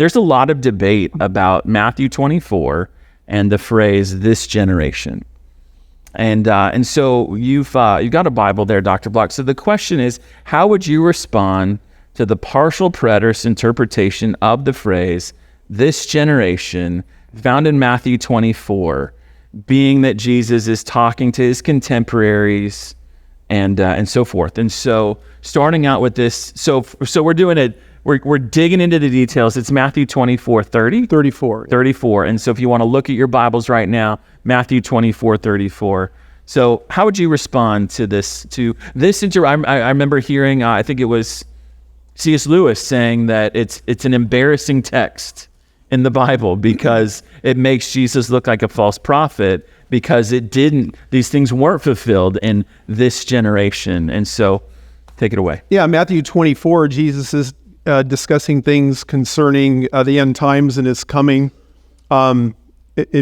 there's a lot of debate about Matthew 24 and the phrase "this generation," and so you've got a Bible there, Dr. Vlach. So the question is, how would you respond to the partial preterist interpretation of the phrase "this generation" found in Matthew 24, being that Jesus is talking to his contemporaries and so forth? And so, starting out with this, so we're doing it. We're digging into the details. It's Matthew 34. And so if you want to look at your Bibles right now, Matthew 24:34. So how would you respond to this? I remember hearing, I think it was C.S. Lewis saying that it's an embarrassing text in the Bible because it makes Jesus look like a false prophet because these things weren't fulfilled in this generation. And so take it away. Yeah, Matthew 24, Jesus is discussing things concerning the end times and his coming. In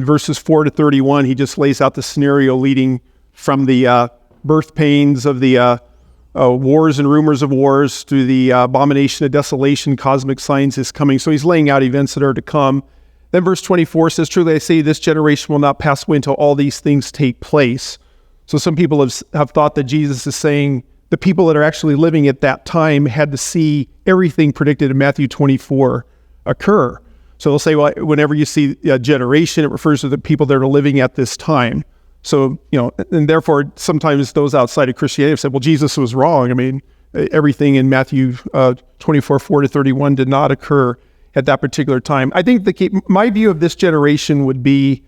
verses 4 to 31, he just lays out the scenario leading from the birth pains of the wars and rumors of wars to the abomination of desolation, cosmic signs is coming. So he's laying out events that are to come. Then verse 24 says, "Truly I say, this generation will not pass away until all these things take place." So some people have thought that Jesus is saying the people that are actually living at that time had to see everything predicted in Matthew 24 occur. So they'll say, well, whenever you see a generation, it refers to the people that are living at this time. So, and therefore, sometimes those outside of Christianity have said, well, Jesus was wrong. I mean, everything in Matthew 24, 4 to 31 did not occur at that particular time. I think my view of this generation would be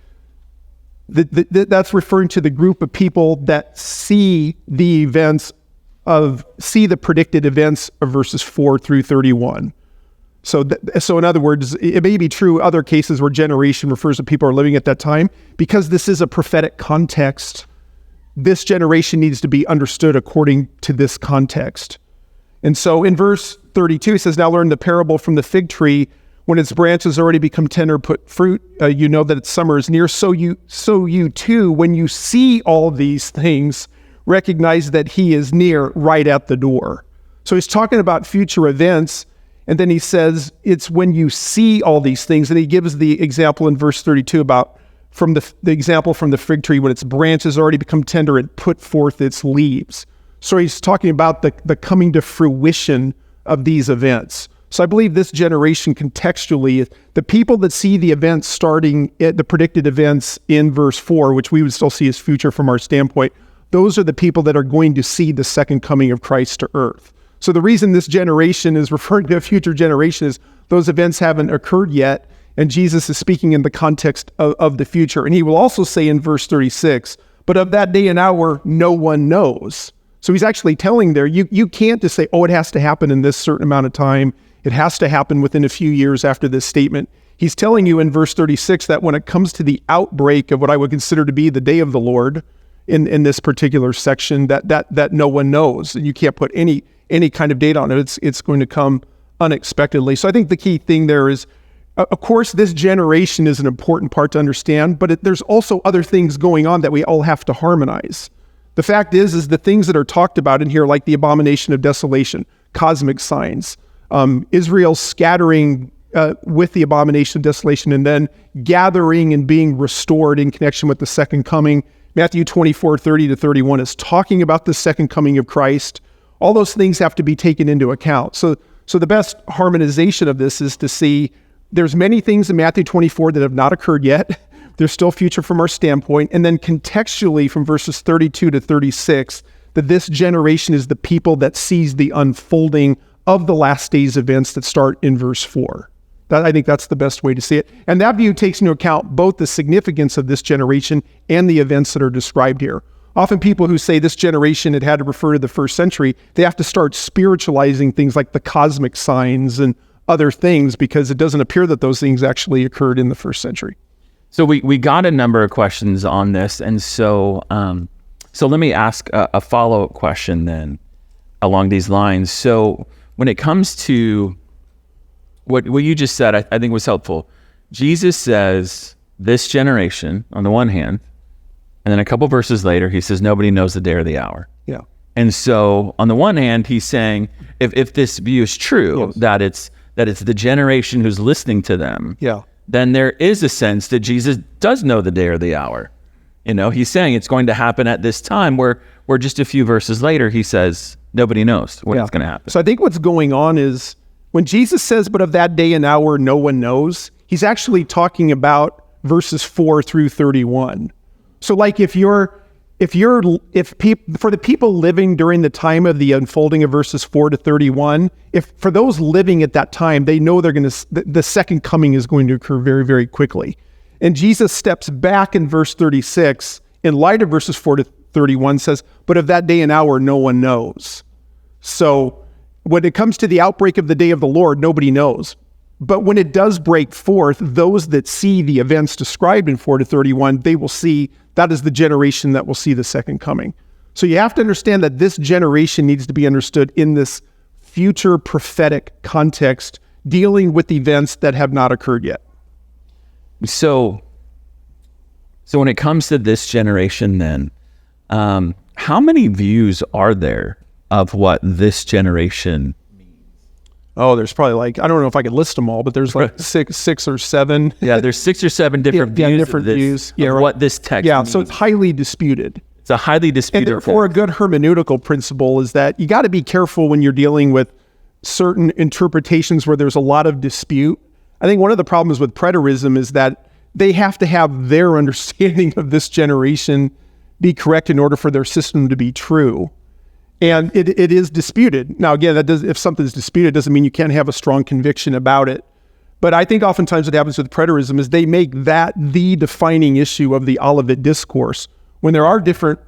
that's referring to the group of people that see the predicted events of verses 4 through 31. So in other words, it may be true other cases where generation refers to people who are living at that time. Because this is a prophetic context, this generation needs to be understood according to this context. And so in verse 32, it says, "Now learn the parable from the fig tree. When its branches already become tender, put fruit, you know that its summer is near. So you too, when you see all these things, recognize that he is near, right at the door." So he's talking about future events. And then he says, it's when you see all these things. And he gives the example in verse 32 about from the example from the fig tree, when its branches already become tender, it put forth its leaves. So he's talking about the coming to fruition of these events. So I believe this generation contextually, the people that see the events starting at the predicted events in verse 4, which we would still see as future from our standpoint, those are the people that are going to see the second coming of Christ to earth. So the reason this generation is referring to a future generation is those events haven't occurred yet, and Jesus is speaking in the context of the future. And he will also say in verse 36, "But of that day and hour, no one knows." So he's actually telling there, you can't just say, oh, it has to happen in this certain amount of time. It has to happen within a few years after this statement. He's telling you in verse 36 that when it comes to the outbreak of what I would consider to be the day of the Lord in this particular section, that no one knows. And you can't put any kind of date on it. It's going to come unexpectedly. So I think the key thing there is, of course, this generation is an important part to understand, but there's also other things going on that we all have to harmonize. The fact is the things that are talked about in here, like the abomination of desolation, cosmic signs, Israel scattering with the abomination of desolation, and then gathering and being restored in connection with the second coming. Matthew 24, 30 to 31 is talking about the second coming of Christ. All those things have to be taken into account. So the best harmonization of this is to see there's many things in Matthew 24 that have not occurred yet. They're still future from our standpoint. And then contextually from verses 32 to 36, that this generation is the people that sees the unfolding of the last days events that start in verse 4. I think that's the best way to see it. And that view takes into account both the significance of this generation and the events that are described here. Often people who say this generation had to refer to the first century, they have to start spiritualizing things like the cosmic signs and other things because it doesn't appear that those things actually occurred in the first century. So we got a number of questions on this, and so let me ask a follow-up question then along these lines. So when it comes to what you just said, I think was helpful. Jesus says this generation on the one hand, and then a couple verses later, he says, nobody knows the day or the hour. Yeah. And so on the one hand, he's saying, if this view is true, yes, that that it's the generation who's listening to them, Yeah. then there is a sense that Jesus does know the day or the hour. He's saying it's going to happen at this time, where just a few verses later, he says, nobody knows when it's going to happen. So I think what's going on is when Jesus says, but of that day and hour, no one knows, he's actually talking about verses 4 through 31. So like for the people living during the time of the unfolding of verses 4 to 31, if for those living at that time, they know the second coming is going to occur very, very quickly. And Jesus steps back in verse 36, in light of verses 4 to 31, says, but of that day and hour, no one knows. So when it comes to the outbreak of the day of the Lord, nobody knows. But when it does break forth, those that see the events described in 4 to 31, they will see that is the generation that will see the second coming. So you have to understand that this generation needs to be understood in this future prophetic context, dealing with events that have not occurred yet. So when it comes to this generation then, how many views are there of what this generation means? Oh, there's probably I don't know if I could list them all, but there's six or seven. Yeah, there's 6 or 7 different views of what this text means. So it's highly disputed. It's a highly disputed And therefore, a good hermeneutical principle is that you got to be careful when you're dealing with certain interpretations where there's a lot of dispute. I think one of the problems with preterism is that they have to have their understanding of this generation be correct in order for their system to be true. And it is disputed. Now, again, if something's disputed, it doesn't mean you can't have a strong conviction about it. But I think oftentimes what happens with preterism is they make that the defining issue of the Olivet discourse, when there are different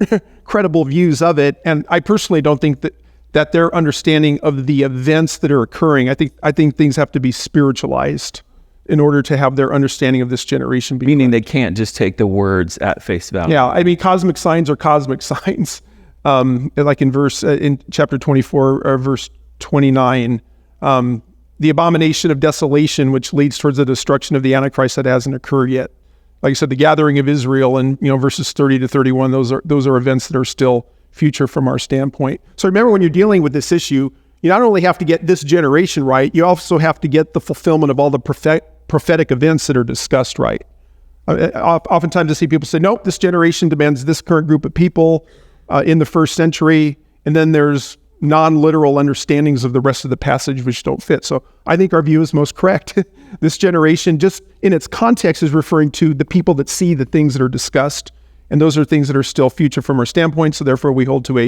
credible views of it. And I personally don't think that their understanding of the events that are occurring, I think things have to be spiritualized in order to have their understanding of this generation be Meaning correct. they can't just take the words at face value. Yeah, I mean, cosmic signs are cosmic signs. Like in chapter 24, verse 29, the abomination of desolation, which leads towards the destruction of the Antichrist that hasn't occurred yet. Like I said, the gathering of Israel and verses 30 to 31, those are events that are still future from our standpoint. So remember, when you're dealing with this issue, you not only have to get this generation right, you also have to get the fulfillment of all the prophetic events that are discussed right. Oftentimes I see people say, nope, this generation demands this current group of people in the first century, and then there's non-literal understandings of the rest of the passage which don't fit. So I think our view is most correct. This generation, just in its context, is referring to the people that see the things that are discussed, and those are things that are still future from our standpoint, so therefore we hold to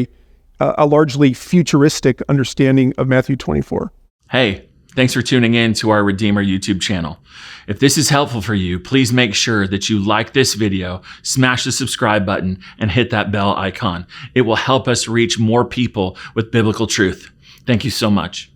a largely futuristic understanding of Matthew 24. Hey, thanks for tuning in to our Redeemer YouTube channel. If this is helpful for you, please make sure that you like this video, smash the subscribe button, and hit that bell icon. It will help us reach more people with biblical truth. Thank you so much.